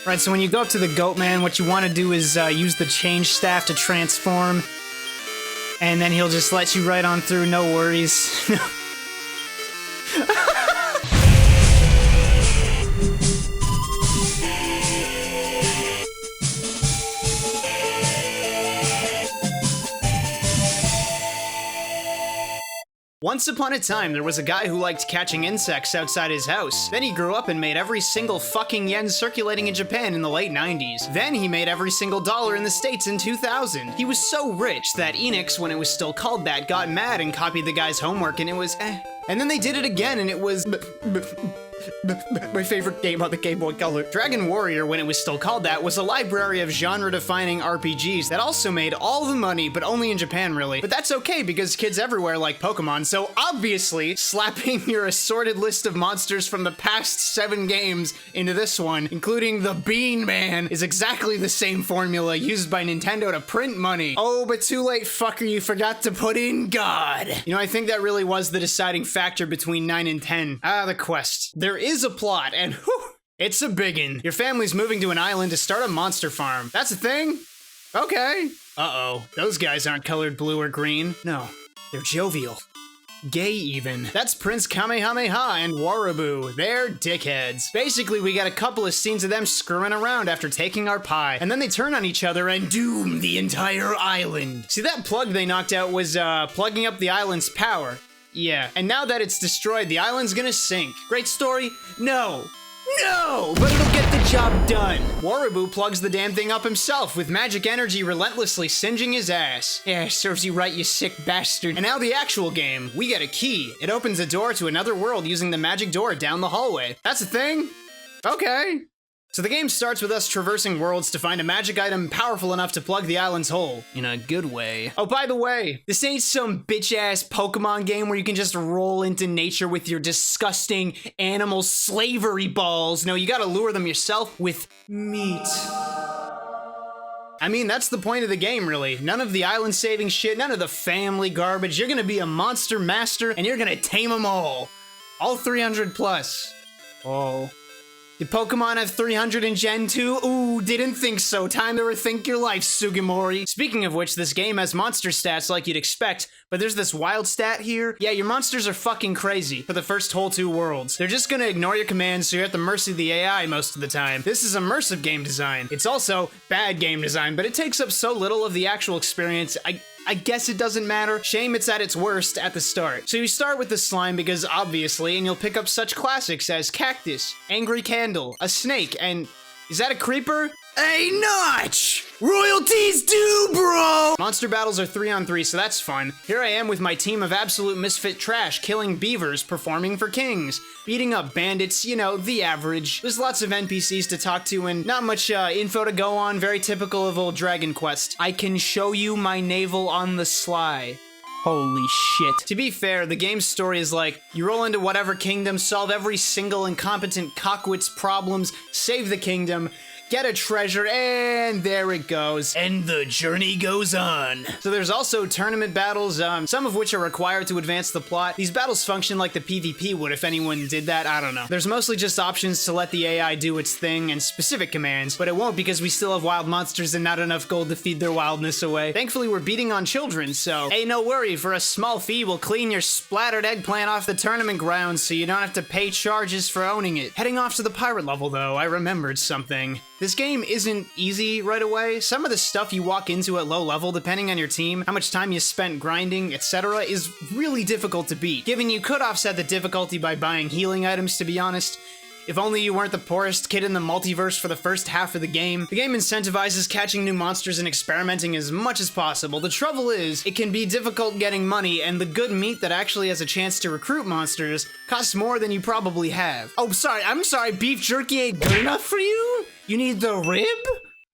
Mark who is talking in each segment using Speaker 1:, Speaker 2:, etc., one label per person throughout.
Speaker 1: Right, so when you go up to the goat man, what you want to do is use the change staff to transform, and then he'll just let you right on through, no worries. Once upon a time, there was a guy who liked catching insects outside his house. Then he grew up and made every single fucking yen circulating in Japan in the late 90s. Then he made every single dollar in the States in 2000. He was so rich that Enix, when it was still called that, got mad and copied the guy's homework, and it was And then they did it again, and it was my favorite game on the Game Boy Color. Dragon Warrior, when it was still called that, was a library of genre-defining RPGs that also made all the money, but only in Japan, really. But that's okay, because kids everywhere like Pokemon, so obviously, slapping your assorted list of monsters from the past 7 games into this one, including the Bean Man, is exactly the same formula used by Nintendo to print money. Oh, but too late, fucker, you forgot to put in God. You know, I think that really was the deciding factor between 9 and 10. The quest. There is a plot, and whew, it's a biggin'. Your family's moving to an island to start a monster farm. That's a thing? Okay. Uh-oh. Those guys aren't colored blue or green. No, they're jovial. Gay, even. That's Prince Kamehameha and Warabu. They're dickheads. Basically, we got a couple of scenes of them screwing around after taking our pie, and then they turn on each other and doom the entire island. See, that plug they knocked out was, plugging up the island's power. Yeah, and now that it's destroyed, the island's gonna sink. Great story? No. No! But it'll get the job done. Warabu plugs the damn thing up himself, with magic energy relentlessly singeing his ass. Yeah, serves you right, you sick bastard. And now the actual game. We get a key. It opens a door to another world using the magic door down the hallway. That's a thing? Okay. So the game starts with us traversing worlds to find a magic item powerful enough to plug the island's hole. In a good way. Oh, by the way, this ain't some bitch-ass Pokemon game where you can just roll into nature with your disgusting animal slavery balls. No, you gotta lure them yourself with meat. I mean, that's the point of the game, really. None of the island-saving shit, none of the family garbage. You're gonna be a monster master, and you're gonna tame them all. All 300 plus. Oh. Did Pokemon have 300 in Gen 2? Ooh, didn't think so. Time to rethink your life, Sugimori. Speaking of which, this game has monster stats like you'd expect, but there's this wild stat here. Yeah, your monsters are fucking crazy for the first whole 2 worlds. They're just gonna ignore your commands, so you're at the mercy of the AI most of the time. This is immersive game design. It's also bad game design, but it takes up so little of the actual experience, I guess it doesn't matter. Shame it's at its worst at the start. So you start with the slime because obviously, and you'll pick up such classics as Cactus, Angry Candle, a snake, and is that a creeper? A notch! Royalties due, bro! Monster battles are 3-on-3, so that's fun. Here I am with my team of absolute misfit trash, killing beavers, performing for kings, beating up bandits, you know, the average. There's lots of NPCs to talk to and not much info to go on, very typical of old Dragon Quest. I can show you my navel on the sly. Holy shit. To be fair, the game's story is like, you roll into whatever kingdom, solve every single incompetent cockwit's problems, save the kingdom, get a treasure, and there it goes. And the journey goes on. So there's also tournament battles, some of which are required to advance the plot. These battles function like the PvP would if anyone did that, I don't know. There's mostly just options to let the AI do its thing and specific commands, but it won't because we still have wild monsters and not enough gold to feed their wildness away. Thankfully, we're beating on children, so hey, no worry, for a small fee, we'll clean your splattered eggplant off the tournament grounds so you don't have to pay charges for owning it. Heading off to the pirate level, though, I remembered something. This game isn't easy right away. Some of the stuff you walk into at low level, depending on your team, how much time you spent grinding, etc., is really difficult to beat. Given you could offset the difficulty by buying healing items, to be honest. If only you weren't the poorest kid in the multiverse for the first half of the game. The game incentivizes catching new monsters and experimenting as much as possible. The trouble is, it can be difficult getting money, and the good meat that actually has a chance to recruit monsters costs more than you probably have. Oh, I'm sorry, beef jerky ain't good enough for you? You need the rib?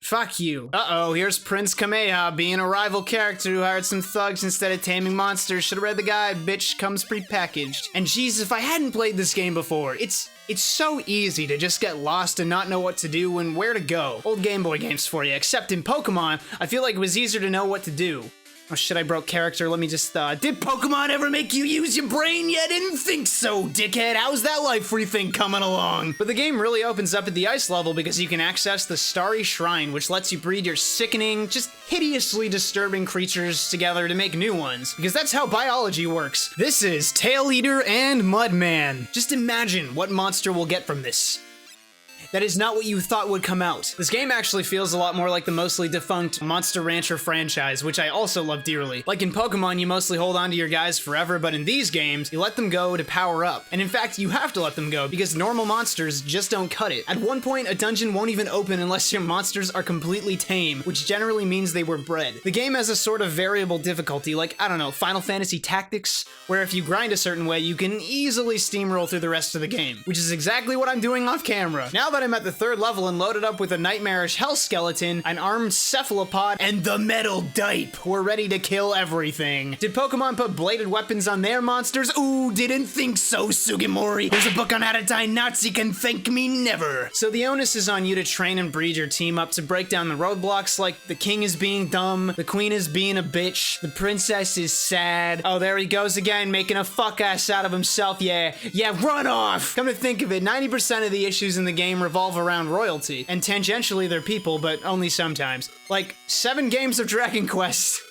Speaker 1: Fuck you. Uh-oh, here's Prince Kameha being a rival character who hired some thugs instead of taming monsters. Should've read the guide, bitch, comes prepackaged. And geez, if I hadn't played this game before, it's so easy to just get lost and not know what to do and where to go. Old Game Boy games for you, except in Pokemon, I feel like it was easier to know what to do. Oh shit, I broke character. Let me just, did Pokemon ever make you use your brain? Yeah, didn't think so, dickhead. How's that life rethink coming along? But the game really opens up at the ice level because you can access the Starry Shrine, which lets you breed your sickening, just hideously disturbing creatures together to make new ones. Because that's how biology works. This is Tail Eater and Mudman. Just imagine what monster we'll get from this. That is not what you thought would come out. This game actually feels a lot more like the mostly defunct Monster Rancher franchise, which I also love dearly. Like in Pokemon, you mostly hold on to your guys forever, but in these games, you let them go to power up. And in fact, you have to let them go because normal monsters just don't cut it. At one point, a dungeon won't even open unless your monsters are completely tame, which generally means they were bred. The game has a sort of variable difficulty, like, I don't know, Final Fantasy Tactics, where if you grind a certain way, you can easily steamroll through the rest of the game, which is exactly what I'm doing off camera. Now that I'm at the 3rd level and loaded up with a nightmarish hell skeleton, an armed cephalopod, and the metal dipe, we're ready to kill everything. Did Pokemon put bladed weapons on their monsters? Ooh, didn't think so, Sugimori. There's a book on how to die Nazi, can thank me never. So the onus is on you to train and breed your team up to break down the roadblocks, like the king is being dumb, the queen is being a bitch, the princess is sad. Oh, there he goes again, making a fuck ass out of himself. Yeah, run off. Come to think of it, 90% of the issues in the game revolve around royalty, and tangentially they're people, but only sometimes. Like 7 games of Dragon Quest.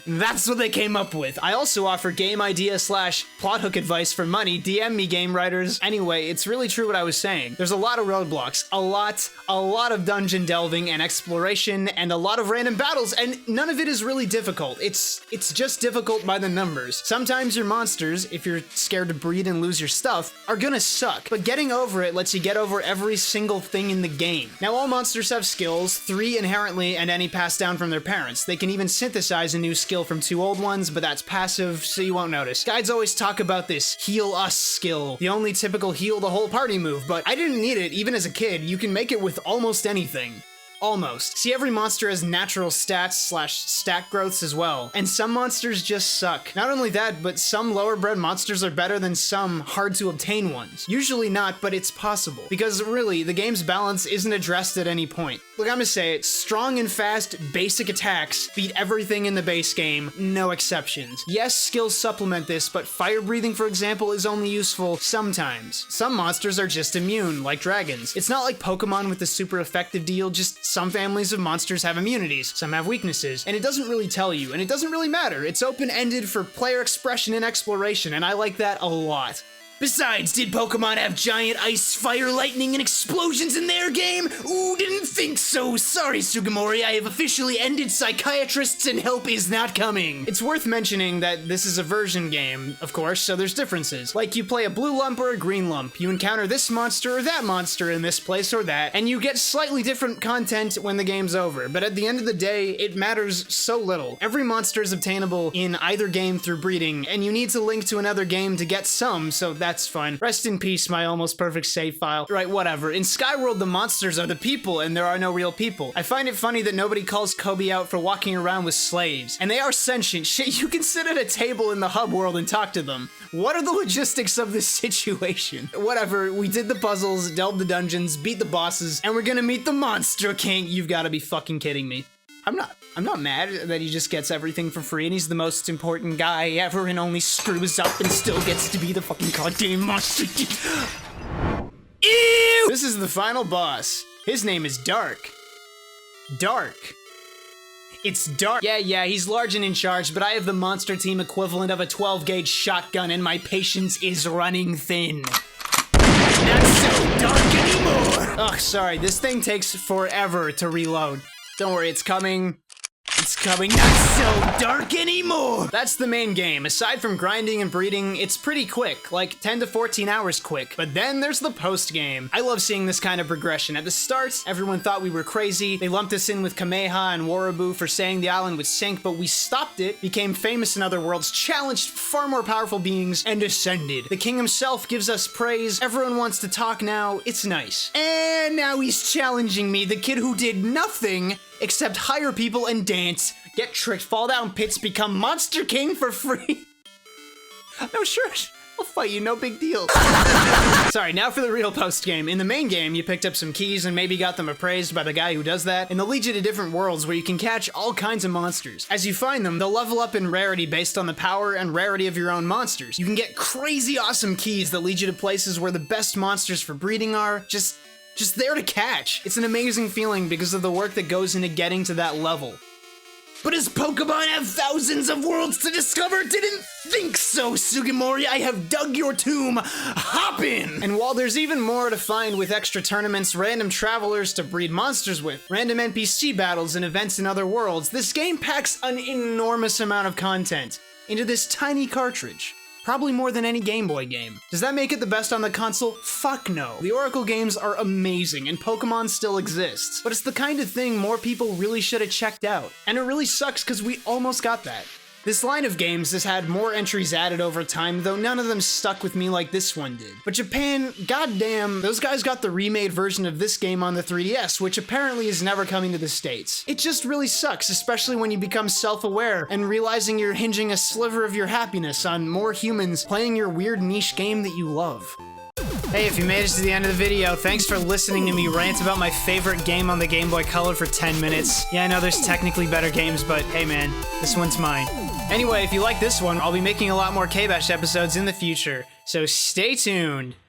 Speaker 1: That's what they came up with. I also offer game idea / plot hook advice for money. DM me, game writers. Anyway, it's really true what I was saying. There's a lot of roadblocks, a lot of dungeon delving and exploration, and a lot of random battles, and none of it is really difficult. It's just difficult by the numbers. Sometimes your monsters, if you're scared to breed and lose your stuff, are gonna suck, but getting over it lets you get over every single thing in the game. Now, all monsters have skills, 3 inherently and any passed down from their parents. They can even synthesize a new skill from 2 old ones, but that's passive, so you won't notice. Guides always talk about this heal us skill, the only typical heal the whole party move, but I didn't need it even as a kid. You can make it with almost anything. Almost. See, every monster has natural stats / stat growths as well, and some monsters just suck. Not only that, but some lower bred monsters are better than some hard to obtain ones. Usually not, but it's possible. Because really, the game's balance isn't addressed at any point. Look, I'm gonna say it, strong and fast basic attacks beat everything in the base game, no exceptions. Yes, skills supplement this, but fire breathing, for example, is only useful sometimes. Some monsters are just immune, like dragons. It's not like Pokemon with the super effective deal, just some families of monsters have immunities, some have weaknesses, and it doesn't really tell you, and it doesn't really matter. It's open-ended for player expression and exploration, and I like that a lot. Besides, did Pokemon have giant ice, fire, lightning, and explosions in their game? Ooh, didn't think so. Sorry, Sugimori, I have officially ended psychiatrists and help is not coming. It's worth mentioning that this is a version game, of course, so there's differences. Like, you play a blue lump or a green lump. You encounter this monster or that monster in this place or that, and you get slightly different content when the game's over. But at the end of the day, it matters so little. Every monster is obtainable in either game through breeding, and you need to link to another game to get some, so that's fun. Rest in peace, my almost perfect save file. Right, whatever. In Skyworld, the monsters are the people, and there are no real people. I find it funny that nobody calls Kobe out for walking around with slaves. And they are sentient. Shit, you can sit at a table in the hub world and talk to them. What are the logistics of this situation? Whatever, we did the puzzles, delved the dungeons, beat the bosses, and we're gonna meet the Monster King. You've gotta be fucking kidding me. I'm not mad that he just gets everything for free and he's the most important guy ever and only screws up and still gets to be the fucking goddamn monster. Ew! This is the final boss. His name is Dark. Dark. It's Dark. Yeah, he's large and in charge, but I have the monster team equivalent of a 12-gauge shotgun and my patience is running thin. Not so dark anymore! Ugh, sorry, this thing takes forever to reload. Don't worry, it's coming. It's coming. Not so dark anymore! That's the main game. Aside from grinding and breeding, it's pretty quick, like 10 to 14 hours quick. But then there's the post-game. I love seeing this kind of progression. At the start, everyone thought we were crazy. They lumped us in with Kameha and Warabu for saying the island would sink, but we stopped it, became famous in other worlds, challenged far more powerful beings, and ascended. The king himself gives us praise. Everyone wants to talk now. It's nice. And now he's challenging me, the kid who did nothing except hire people and dance, get tricked, fall down pits, become Monster King for free. No, sure. I'll fight you, no big deal. Sorry, now for the real post-game. In the main game, you picked up some keys and maybe got them appraised by the guy who does that, and they'll lead you to different worlds where you can catch all kinds of monsters. As you find them, they'll level up in rarity based on the power and rarity of your own monsters. You can get crazy awesome keys that lead you to places where the best monsters for breeding are just there to catch. It's an amazing feeling because of the work that goes into getting to that level. But does Pokemon have thousands of worlds to discover? Didn't think so, Sugimori. I have dug your tomb. Hop in! And while there's even more to find with extra tournaments, random travelers to breed monsters with, random NPC battles and events in other worlds, this game packs an enormous amount of content into this tiny cartridge. Probably more than any Game Boy game. Does that make it the best on the console? Fuck no. The Oracle games are amazing, and Pokemon still exists. But it's the kind of thing more people really should have checked out. And it really sucks because we almost got that. This line of games has had more entries added over time, though none of them stuck with me like this one did. But Japan, goddamn, those guys got the remade version of this game on the 3DS, which apparently is never coming to the States. It just really sucks, especially when you become self-aware and realizing you're hinging a sliver of your happiness on more humans playing your weird niche game that you love. Hey, if you made it to the end of the video, thanks for listening to me rant about my favorite game on the Game Boy Color for 10 minutes. Yeah, I know there's technically better games, but hey man, this one's mine. Anyway, if you like this one, I'll be making a lot more KBash episodes in the future, so stay tuned.